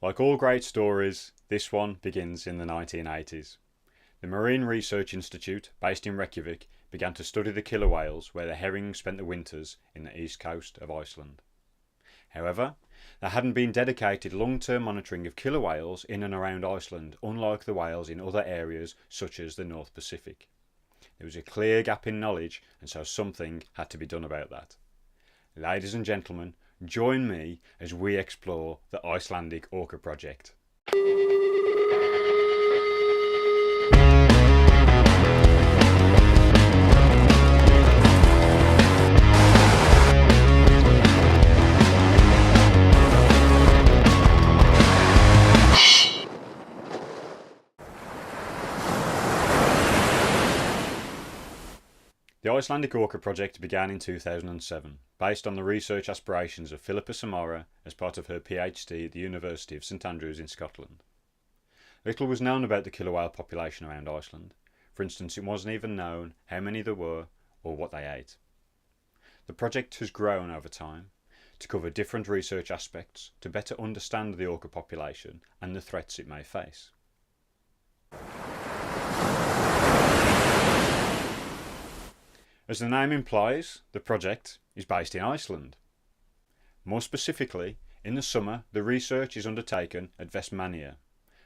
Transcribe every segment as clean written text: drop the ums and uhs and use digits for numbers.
Like all great stories, this one begins in the 1980s. The Marine Research Institute, based in Reykjavik, began to study the killer whales where the herrings spent the winters in the east coast of Iceland. However, there hadn't been dedicated long-term monitoring of killer whales in and around Iceland, unlike the whales in other areas such as the North Pacific. There was a clear gap in knowledge, and so something had to be done about that. Ladies and gentlemen, join me as we explore the Icelandic Orca Project. The Icelandic Orca Project began in 2007, based on the research aspirations of Philippa Samara as part of her PhD at the University of St Andrews in Scotland. Little was known about the killer whale population around Iceland. For instance, it wasn't even known how many there were or what they ate. The project has grown over time to cover different research aspects to better understand the orca population and the threats it may face. As the name implies, the project is based in Iceland. More specifically, in the summer the research is undertaken at Vestmannaeyjar,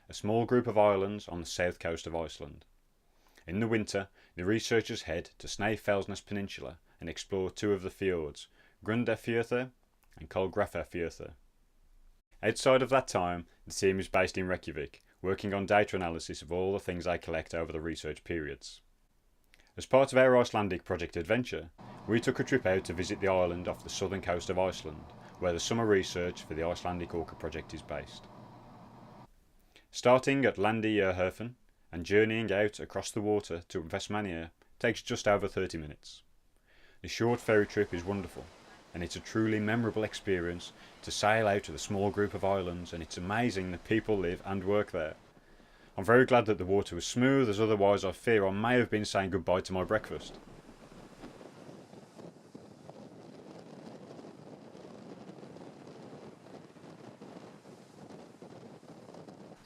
a small group of islands on the south coast of Iceland. In the winter, the researchers head to Snæfellsnes Peninsula and explore two of the fjords, Grundarfjörður and Kolgrafafjörður. Outside of that time, the team is based in Reykjavik, working on data analysis of all the things they collect over the research periods. As part of our Icelandic project adventure, we took a trip out to visit the island off the southern coast of Iceland, where the summer research for the Icelandic Orca Project is based. Starting at Landeyjahöfn and journeying out across the water to Vestmannaeyjar takes just over 30 minutes. The short ferry trip is wonderful, and it's a truly memorable experience to sail out to the small group of islands, and it's amazing that people live and work there. I'm very glad that the water was smooth, as otherwise I fear I may have been saying goodbye to my breakfast.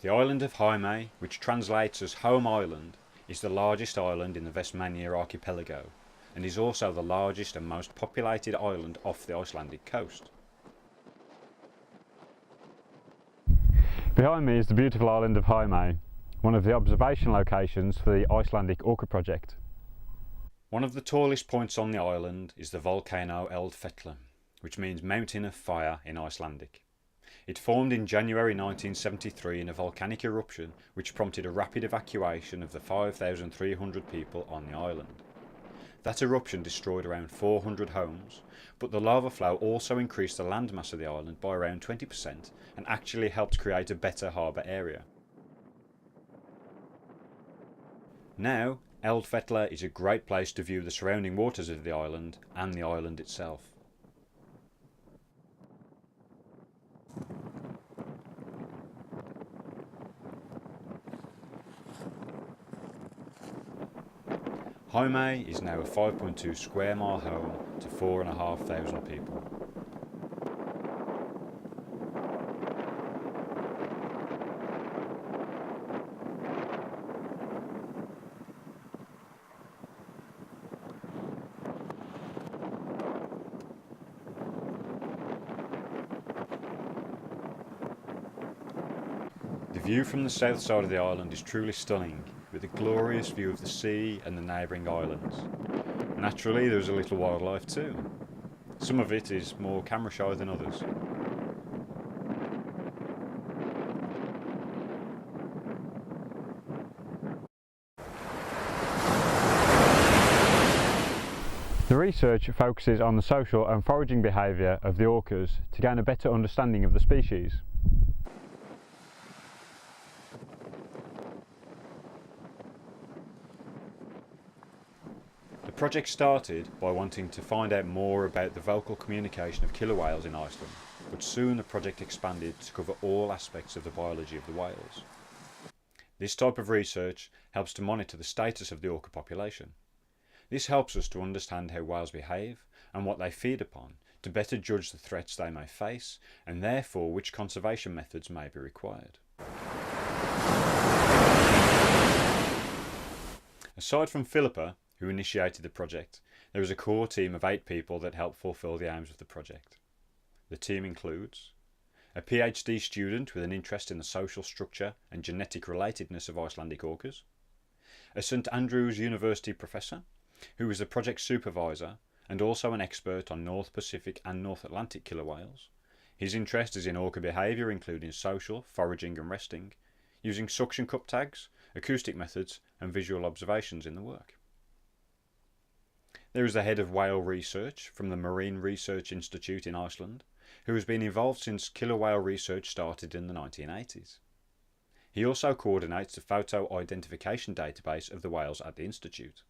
The island of Heimaey, which translates as Home Island, is the largest island in the Vestmannaeyjar archipelago, and is also the largest and most populated island off the Icelandic coast. Behind me is the beautiful island of Heimaey, one of the observation locations for the Icelandic Orca Project. One of the tallest points on the island is the volcano Eldfell, which means mountain of fire in Icelandic. It formed in January 1973 in a volcanic eruption which prompted a rapid evacuation of the 5,300 people on the island. That eruption destroyed around 400 homes, but the lava flow also increased the landmass of the island by around 20% and actually helped create a better harbour area. Now, Eldfell is a great place to view the surrounding waters of the island and the island itself. Heimaey is now a 5.2 square mile home to 4,500 people. The view from the south side of the island is truly stunning, with a glorious view of the sea and the neighbouring islands. Naturally, there is a little wildlife too. Some of it is more camera shy than others. The research focuses on the social and foraging behaviour of the orcas to gain a better understanding of the species. The project started by wanting to find out more about the vocal communication of killer whales in Iceland, but soon the project expanded to cover all aspects of the biology of the whales. This type of research helps to monitor the status of the orca population. This helps us to understand how whales behave and what they feed upon to better judge the threats they may face and therefore which conservation methods may be required. Aside from Philippa, who initiated the project, there is a core team of 8 people that help fulfil the aims of the project. The team includes a PhD student with an interest in the social structure and genetic relatedness of Icelandic orcas, a St Andrews University professor who is the project supervisor and also an expert on North Pacific and North Atlantic killer whales. His interest is in orca behaviour, including social, foraging and resting, using suction cup tags, acoustic methods and visual observations in the work. There is the head of whale research from the Marine Research Institute in Iceland, who has been involved since killer whale research started in the 1980s. He also coordinates the photo identification database of the whales at the Institute.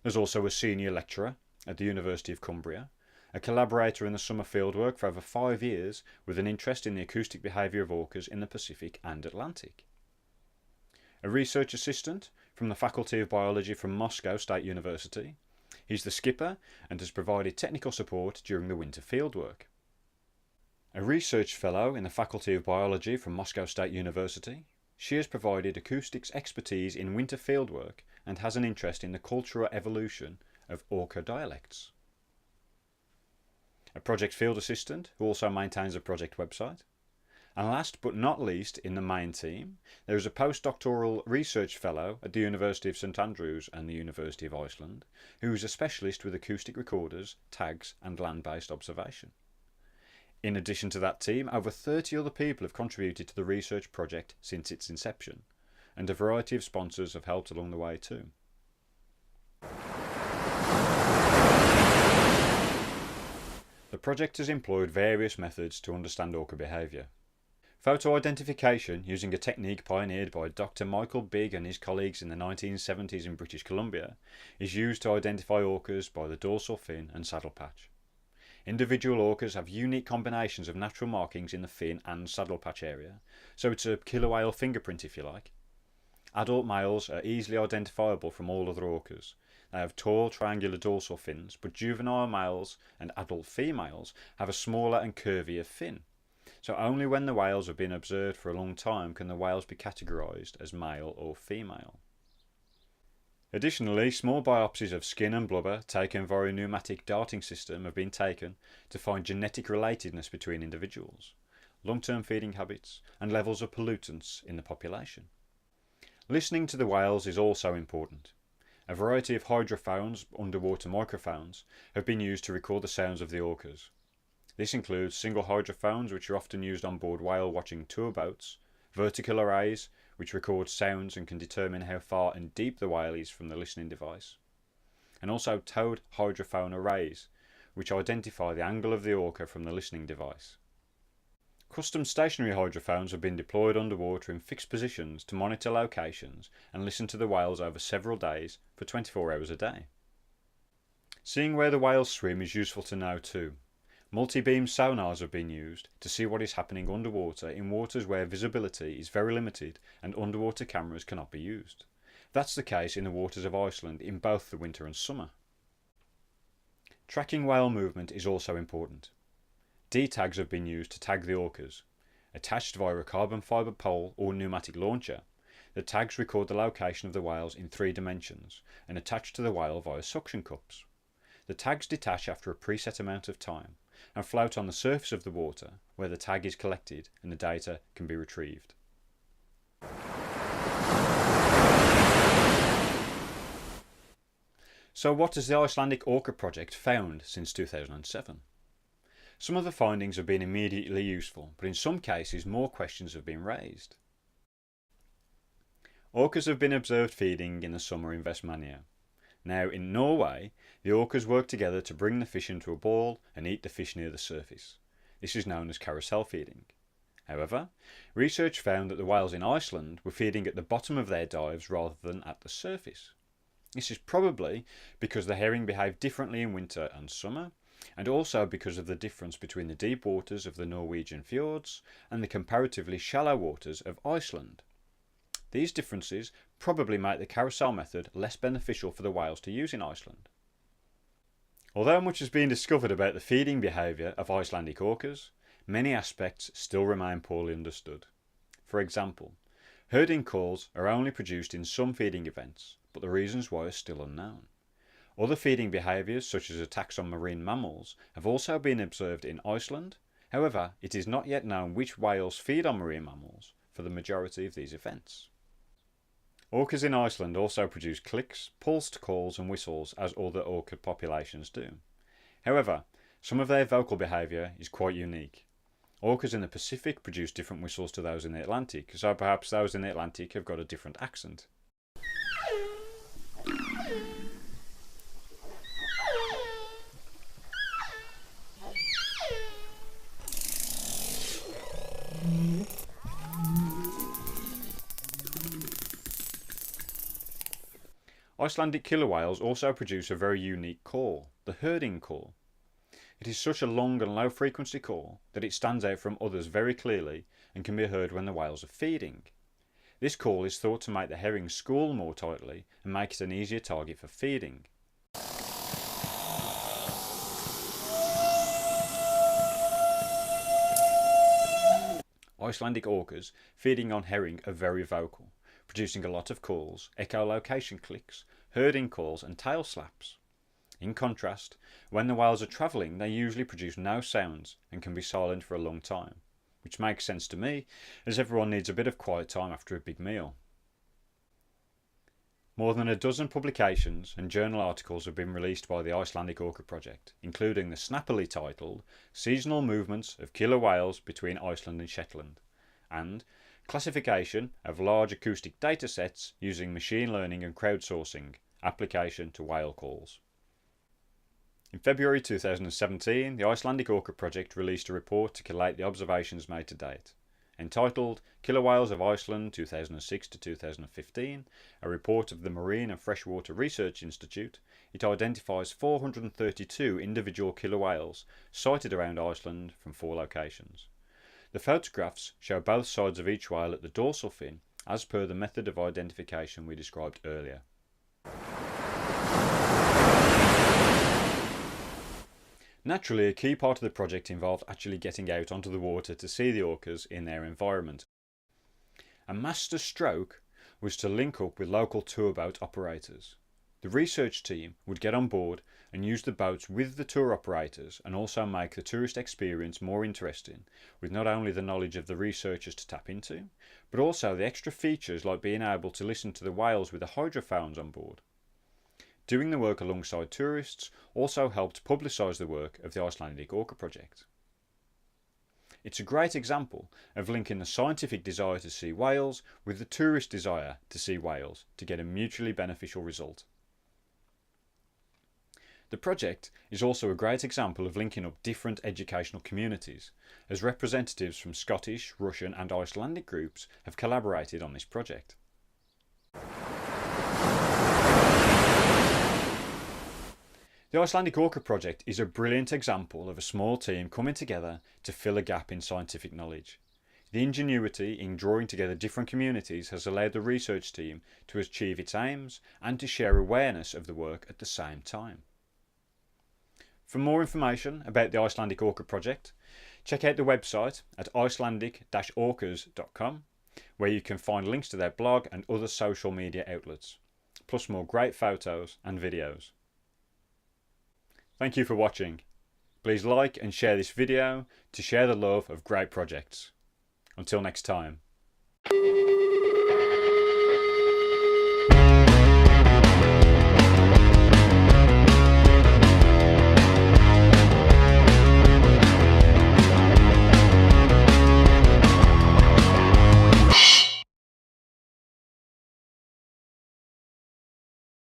There's also a senior lecturer at the University of Cumbria, a collaborator in the summer fieldwork for over 5 years with an interest in the acoustic behaviour of orcas in the Pacific and Atlantic. A research assistant from the Faculty of Biology from Moscow State University. He's the skipper and has provided technical support during the winter fieldwork. A research fellow in the Faculty of Biology from Moscow State University. She has provided acoustics expertise in winter fieldwork and has an interest in the cultural evolution of orca dialects. A project field assistant who also maintains a project website. And last but not least, in the main team, there is a postdoctoral research fellow at the University of St Andrews and the University of Iceland, who is a specialist with acoustic recorders, tags and land-based observation. In addition to that team, over 30 other people have contributed to the research project since its inception, and a variety of sponsors have helped along the way too. The project has employed various methods to understand orca behaviour. Photo identification, using a technique pioneered by Dr. Michael Bigg and his colleagues in the 1970s in British Columbia, is used to identify orcas by the dorsal fin and saddle patch. Individual orcas have unique combinations of natural markings in the fin and saddle patch area, so it's a killer whale fingerprint if you like. Adult males are easily identifiable from all other orcas. They have tall triangular dorsal fins, but juvenile males and adult females have a smaller and curvier fin. So only when the whales have been observed for a long time can the whales be categorised as male or female. Additionally, small biopsies of skin and blubber taken via a pneumatic darting system have been taken to find genetic relatedness between individuals, long-term feeding habits and levels of pollutants in the population. Listening to the whales is also important. A variety of hydrophones, underwater microphones, have been used to record the sounds of the orcas. This includes single hydrophones, which are often used on board whale watching tour boats, vertical arrays, which record sounds and can determine how far and deep the whale is from the listening device, and also towed hydrophone arrays, which identify the angle of the orca from the listening device. Custom stationary hydrophones have been deployed underwater in fixed positions to monitor locations and listen to the whales over several days for 24 hours a day. Seeing where the whales swim is useful to know too. Multi-beam sonars have been used to see what is happening underwater in waters where visibility is very limited and underwater cameras cannot be used. That's the case in the waters of Iceland in both the winter and summer. Tracking whale movement is also important. D-tags have been used to tag the orcas. Attached via a carbon fibre pole or pneumatic launcher, the tags record the location of the whales in 3 dimensions and attach to the whale via suction cups. The tags detach after a preset amount of time and float on the surface of the water where the tag is collected and the data can be retrieved. So what has the Icelandic Orca Project found since 2007? Some of the findings have been immediately useful, but in some cases more questions have been raised. Orcas have been observed feeding in the summer in Vestmannaeyjar. Now in Norway, the orcas work together to bring the fish into a ball and eat the fish near the surface. This is known as carousel feeding. However, research found that the whales in Iceland were feeding at the bottom of their dives rather than at the surface. This is probably because the herring behave differently in winter and summer, and also because of the difference between the deep waters of the Norwegian fjords and the comparatively shallow waters of Iceland. These differences probably make the carousel method less beneficial for the whales to use in Iceland. Although much has been discovered about the feeding behaviour of Icelandic orcas, many aspects still remain poorly understood. For example, herding calls are only produced in some feeding events, but the reasons why are still unknown. Other feeding behaviours, such as attacks on marine mammals, have also been observed in Iceland. However, it is not yet known which whales feed on marine mammals for the majority of these events. Orcas in Iceland also produce clicks, pulsed calls and whistles as other orca populations do. However, some of their vocal behaviour is quite unique. Orcas in the Pacific produce different whistles to those in the Atlantic, so perhaps those in the Atlantic have got a different accent. Icelandic killer whales also produce a very unique call, the herding call. It is such a long and low frequency call that it stands out from others very clearly and can be heard when the whales are feeding. This call is thought to make the herring school more tightly and make it an easier target for feeding. Icelandic orcas feeding on herring are very vocal, producing a lot of calls, echolocation clicks, herding calls and tail slaps. In contrast, when the whales are travelling they usually produce no sounds and can be silent for a long time, which makes sense to me as everyone needs a bit of quiet time after a big meal. More than a dozen publications and journal articles have been released by the Icelandic Orca Project, including the snappily titled Seasonal Movements of Killer Whales Between Iceland and Shetland and Classification of Large Acoustic Datasets Using Machine Learning and Crowdsourcing, Application to Whale Calls. In February 2017, the Icelandic Orca Project released a report to collate the observations made to date. Entitled Killer Whales of Iceland 2006 to 2015, a report of the Marine and Freshwater Research Institute, it identifies 432 individual killer whales sighted around Iceland from 4 locations. The photographs show both sides of each whale at the dorsal fin, as per the method of identification we described earlier. Naturally, a key part of the project involved actually getting out onto the water to see the orcas in their environment. A master stroke was to link up with local tour boat operators. The research team would get on board and use the boats with the tour operators and also make the tourist experience more interesting, with not only the knowledge of the researchers to tap into, but also the extra features like being able to listen to the whales with the hydrophones on board. Doing the work alongside tourists also helped publicise the work of the Icelandic Orca Project. It's a great example of linking the scientific desire to see whales with the tourist desire to see whales to get a mutually beneficial result. The project is also a great example of linking up different educational communities, as representatives from Scottish, Russian and Icelandic groups have collaborated on this project. The Icelandic Orca Project is a brilliant example of a small team coming together to fill a gap in scientific knowledge. The ingenuity in drawing together different communities has allowed the research team to achieve its aims and to share awareness of the work at the same time. For more information about the Icelandic Orca Project, check out the website at icelandic-orcas.com, where you can find links to their blog and other social media outlets, plus more great photos and videos. Thank you for watching. Please like and share this video to share the love of great projects. Until next time.